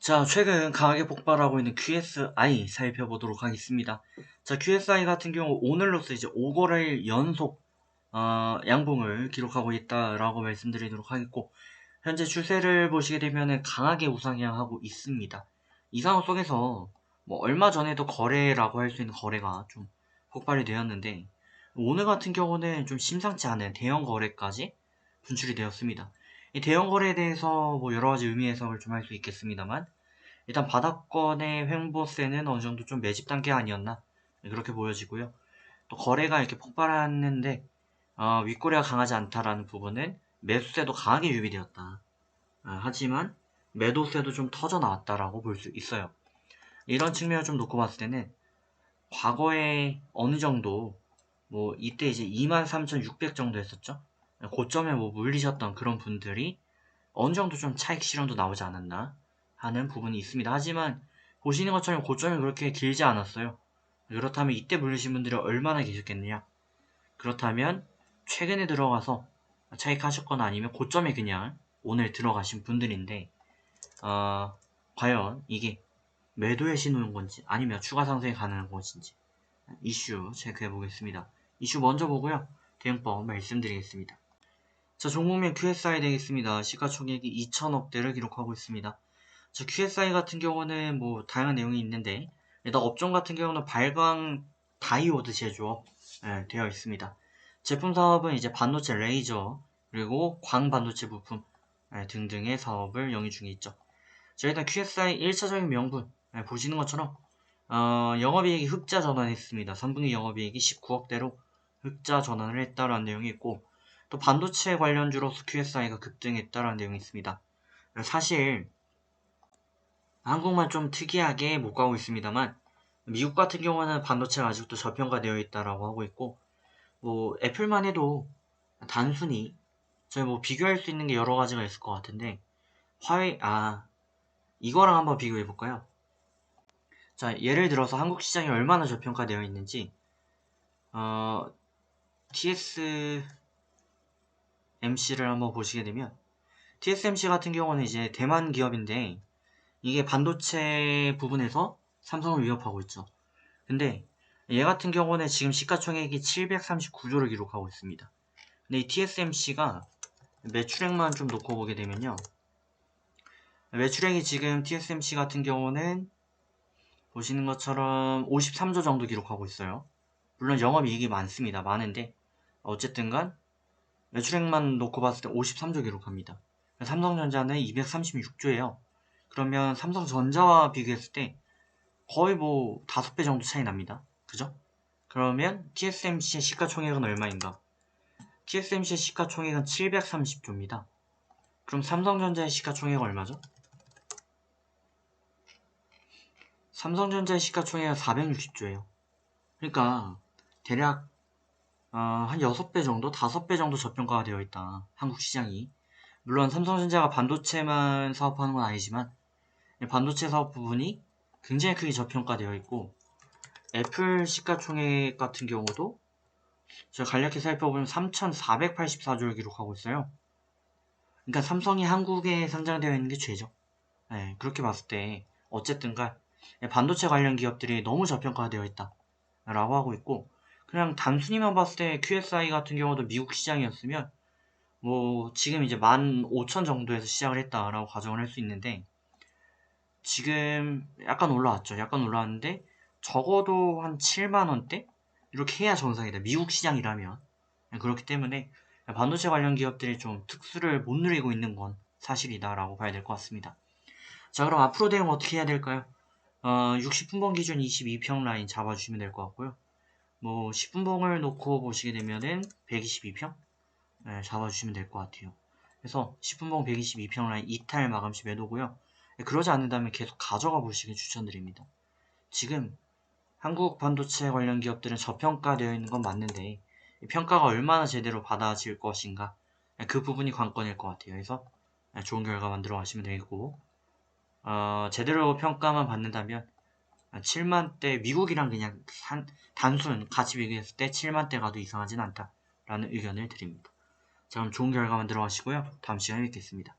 자, 최근 강하게 폭발하고 있는 QSI 살펴보도록 하겠습니다. 자, QSI 같은 경우 오늘로써 이제 5거래일 연속 양봉을 기록하고 있다라고 말씀드리도록 하겠고, 현재 추세를 보시게 되면은 강하게 우상향하고 있습니다. 이 상황 속에서 뭐 얼마 전에도 거래라고 할 수 있는 거래가 좀 폭발이 되었는데, 오늘 같은 경우는 좀 심상치 않은 대형 거래까지 분출이 되었습니다. 이 대형 거래에 대해서 뭐 여러 가지 의미 해석을 좀 할 수 있겠습니다만, 일단 바닥권의 횡보세는 어느 정도 좀 매집 단계 아니었나, 그렇게 보여지고요. 또 거래가 이렇게 폭발했는데 윗꼬리가 강하지 않다라는 부분은 매수세도 강하게 유입되었다. 하지만 매도세도 좀 터져 나왔다라고 볼 수 있어요. 이런 측면을 좀 놓고 봤을 때는 과거에 어느 정도 뭐 이때 이제 23,600 정도 했었죠. 고점에 뭐 물리셨던 그런 분들이 어느 정도 좀 차익 실현도 나오지 않았나 하는 부분이 있습니다. 하지만 보시는 것처럼 고점이 그렇게 길지 않았어요. 그렇다면 이때 물리신 분들이 얼마나 계셨겠느냐? 그렇다면 최근에 들어가서 차익하셨거나 아니면 고점에 그냥 오늘 들어가신 분들인데 과연 이게 매도의 신호인 건지 아니면 추가 상승이 가능한 것인지 이슈 체크해 보겠습니다. 이슈 먼저 보고요. 대응법 말씀드리겠습니다. 자, 종목명 QSI 되겠습니다. 시가총액이 2천억대를 기록하고 있습니다. 자, QSI 같은 경우는 뭐 다양한 내용이 있는데 일단 업종 같은 경우는 발광 다이오드 제조업 되어 있습니다. 제품 사업은 이제 반도체 레이저 그리고 광반도체 부품 등등의 사업을 영위 중에 있죠. 자, 일단 QSI 1차적인 명분 보시는 것처럼 영업이익이 흑자 전환했습니다. 3분기 영업이익이 19억대로 흑자 전환을 했다라는 내용이 있고 또 반도체 관련주로서 QSI가 급등했다라는 내용이 있습니다. 사실 한국만 좀 특이하게 못 가고 있습니다만 미국 같은 경우는 반도체가 아직도 저평가되어 있다라고 하고 있고 뭐 애플만 해도 단순히 저희 뭐 비교할 수 있는 게 여러 가지가 있을 것 같은데 이거랑 한번 비교해 볼까요? 자, 예를 들어서 한국 시장이 얼마나 저평가되어 있는지 TSMC를 한번 보시게 되면 TSMC 같은 경우는 이제 대만 기업인데 이게 반도체 부분에서 삼성을 위협하고 있죠. 근데 얘 같은 경우는 지금 시가총액이 739조를 기록하고 있습니다. 근데 이 TSMC가 매출액만 좀 놓고 보게 되면요. 매출액이 지금 TSMC 같은 경우는 보시는 것처럼 53조 정도 기록하고 있어요. 물론 영업이익이 많습니다. 많은데 어쨌든간 매출액만 놓고 봤을 때 53조 기록합니다. 삼성전자는 236조예요. 그러면 삼성전자와 비교했을 때 거의 뭐 5배 정도 차이 납니다. 그죠? 그러면 TSMC의 시가총액은 얼마인가? TSMC의 시가총액은 730조입니다. 그럼 삼성전자의 시가총액은 얼마죠? 삼성전자의 시가총액은 460조예요. 그러니까 대략 한 6배 정도, 5배 정도 저평가가 되어 있다. 한국 시장이. 물론 삼성전자가 반도체만 사업하는 건 아니지만 반도체 사업 부분이 굉장히 크게 저평가되어 있고 애플 시가총액 같은 경우도 제가 간략히 살펴보면 3,484조를 기록하고 있어요. 그러니까 삼성이 한국에 상장되어 있는 게 죄죠. 네, 그렇게 봤을 때 어쨌든간 반도체 관련 기업들이 너무 저평가되어 있다 라고 하고 있고 그냥 단순히만 봤을 때 QSI 같은 경우도 미국 시장이었으면 뭐 지금 이제 15,000 정도에서 시작을 했다라고 가정을 할 수 있는데 지금 약간 올라왔죠. 약간 올라왔는데 적어도 한 7만원대? 이렇게 해야 정상이다. 미국 시장이라면. 그렇기 때문에 반도체 관련 기업들이 좀 특수를 못 누리고 있는 건 사실이다라고 봐야 될 것 같습니다. 자, 그럼 앞으로 대응 어떻게 해야 될까요? 60분봉 기준 22평 라인 잡아주시면 될 것 같고요. 뭐 10분봉을 놓고 보시게 되면은 122평 잡아주시면 될 것 같아요. 그래서 10분봉 122평 라인 이탈 마감시 매도고요. 그러지 않는다면 계속 가져가 보시길 추천드립니다. 지금 한국 반도체 관련 기업들은 저평가되어 있는 건 맞는데 평가가 얼마나 제대로 받아질 것인가 그 부분이 관건일 것 같아요. 그래서 좋은 결과 만들어 가시면 되겠고 제대로 평가만 받는다면 7만대 미국이랑 그냥 단순 같이 비교했을 때 7만대 가도 이상하진 않다라는 의견을 드립니다. 자, 그럼 좋은 결과 만들어 가시고요. 다음 시간에 뵙겠습니다.